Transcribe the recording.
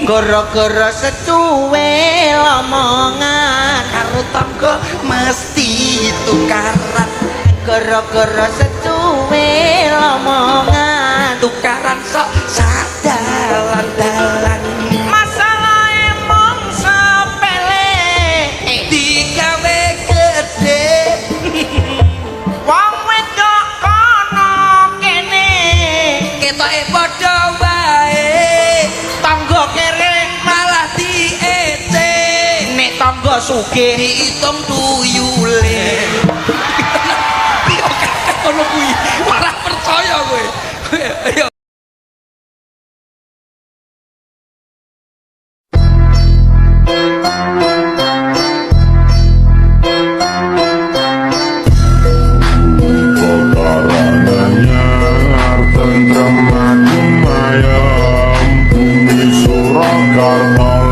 gara-gara secuwe omongan karo tangga mesti tukaran gara-gara secuwe omongan tukaran sok sadalan-dalan masalah emang sepele digawe gede wong wedok kono kene ketoke padha wae tangga kere malah diece nek tangga sugih diitung tuyule yo kakek ngono kuwi malah percaya kowe ayo Tentrem ayam bumi Surakarta